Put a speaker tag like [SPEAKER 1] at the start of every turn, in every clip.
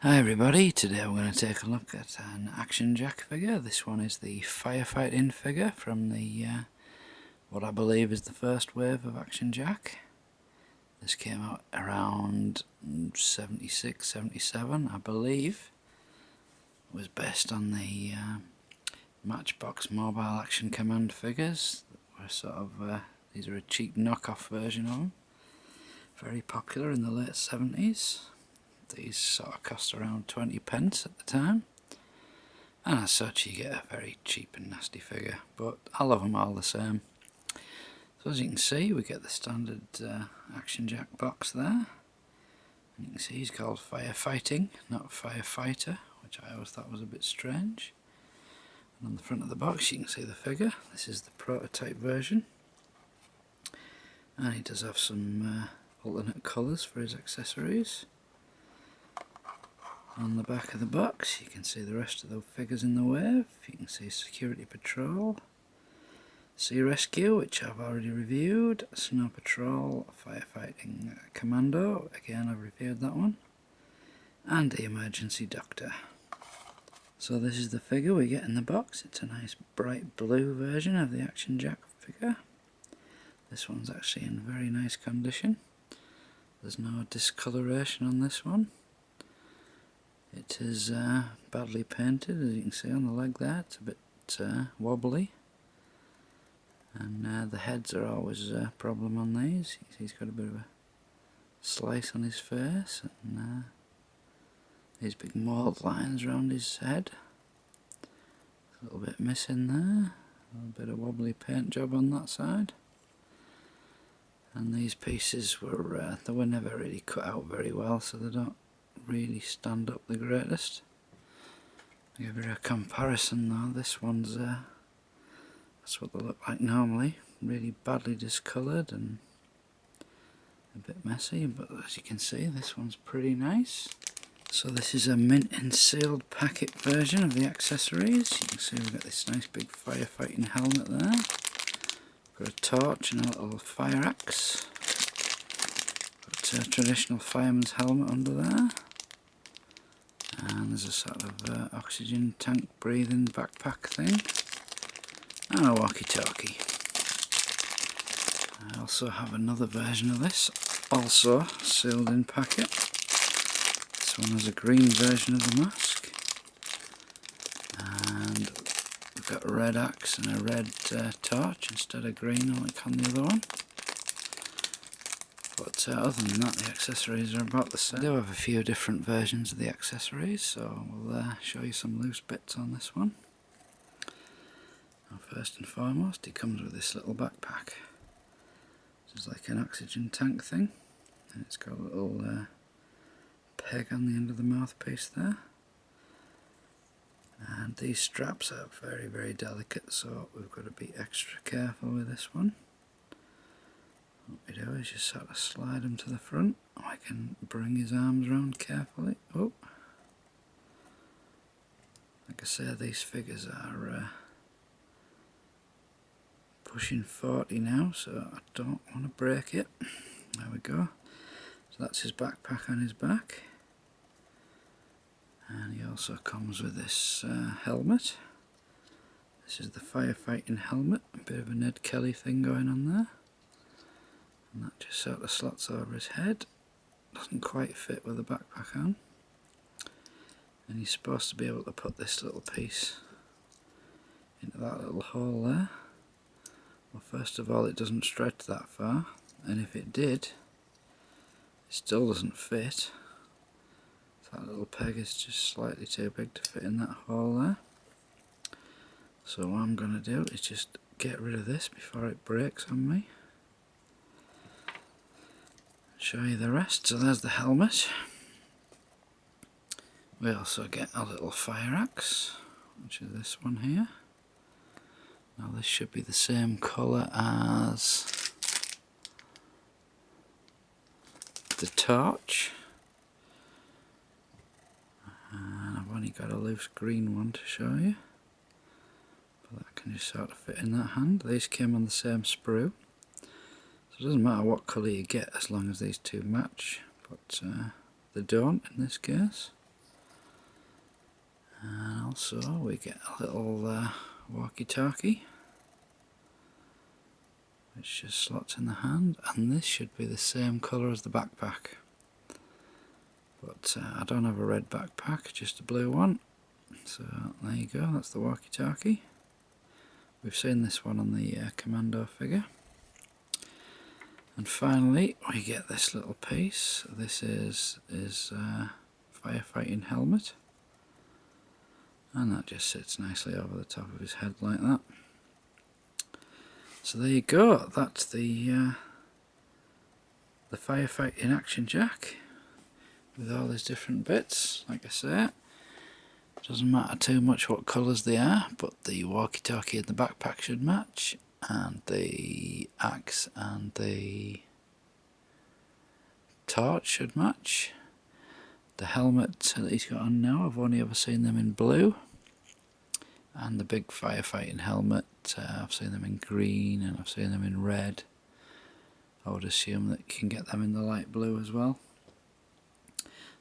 [SPEAKER 1] Hi everybody, today we're going to take a look at an Action Jack figure. This one is the firefighting figure from the what I believe is the first wave of Action Jack. This came out around 76, 77, I believe. It was based on the Matchbox Mobile Action Command figures. Were sort of these are a cheap knockoff version of them. Very popular in the late 70s. These sort of cost around 20 pence at the time, and as such you get a very cheap and nasty figure, but I love them all the same. So as you can see, we get the standard Action Jack box there, and you can see he's called Firefighting, not Firefighter, which I always thought was a bit strange. And on the front of the box you can see the figure. This is the prototype version, and he does have some alternate colours for his accessories. On the back of the box you can see the rest of the figures in the wave. You can see Security Patrol, Sea Rescue, which I've already reviewed, Snow Patrol, Firefighting Commando, again I've reviewed that one, and the Emergency Doctor. So this is the figure we get in the box. It's a nice bright blue version of the Action Jack figure. This one's actually in very nice condition. There's no discoloration on this one. It is badly painted, as you can see on the leg there. It's a bit wobbly, and the heads are always a problem on these. You can see he's got a bit of a slice on his face, and these big mould lines around his head. A little bit missing there, a little bit of wobbly paint job on that side. And these pieces were they were never really cut out very well, so they don't really stand up the greatest. I'll give you a comparison though. This one's that's what they look like normally, really badly discoloured and a bit messy, but as you can see this one's pretty nice. So this is a mint and sealed packet version of the accessories. You can see we've got this nice big firefighting helmet there, got a torch and a little fire axe, got a traditional fireman's helmet under there, and there's a sort of oxygen tank breathing backpack thing, and a walkie-talkie. I also have another version of this, also sealed in packet. This one has a green version of the mask, and we've got a red axe and a red torch instead of green like on the other one. But other than that, the accessories are about the same. I do have a few different versions of the accessories, so we'll show you some loose bits on this one. Now, first and foremost, it comes with this little backpack. This is like an oxygen tank thing, and it's got a little peg on the end of the mouthpiece there. And these straps are very, very delicate, so we've got to be extra careful with this one. What we do is just sort of slide him to the front. I can bring his arms around carefully. Oh, like I say, these figures are pushing 40 now, so I don't want to break it. There we go. So that's his backpack on his back, and he also comes with this helmet. This is the firefighting helmet, a bit of a Ned Kelly thing going on there. And that just sort of slots over his head. Doesn't quite fit with the backpack on. And he's supposed to be able to put this little piece into that little hole there. Well, first of all, it doesn't stretch that far, and if it did, it still doesn't fit. That little peg is just slightly too big to fit in that hole there. So what I'm going to do is just get rid of this before it breaks on me. Show you the rest. So there's the helmet. We also get a little fire axe, which is this one here. Now this should be the same colour as the torch, and I've only got a loose green one to show you, but that can just sort of fit in that hand. These came on the same sprue. So it doesn't matter what colour you get as long as these two match, but they don't in this case. Also we get a little walkie-talkie which just slots in the hand, and this should be the same colour as the backpack, but I don't have a red backpack, just a blue one. So there you go, that's the walkie-talkie. We've seen this one on the Commando figure. And finally we get this little piece. This is his firefighting helmet, and that just sits nicely over the top of his head like that. So there you go, that's the firefighting Action Jack with all his different bits. Like I say, doesn't matter too much what colours they are, but the walkie-talkie and the backpack should match, and the axe and the torch should match. The helmet that he's got on now, I've only ever seen them in blue, and the big firefighting helmet, I've seen them in green and I've seen them in red. I would assume that you can get them in the light blue as well.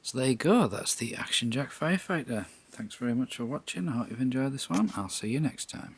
[SPEAKER 1] So there you go, that's the Action Jack Firefighter. Thanks very much for watching, I hope you've enjoyed this one. I'll see you next time.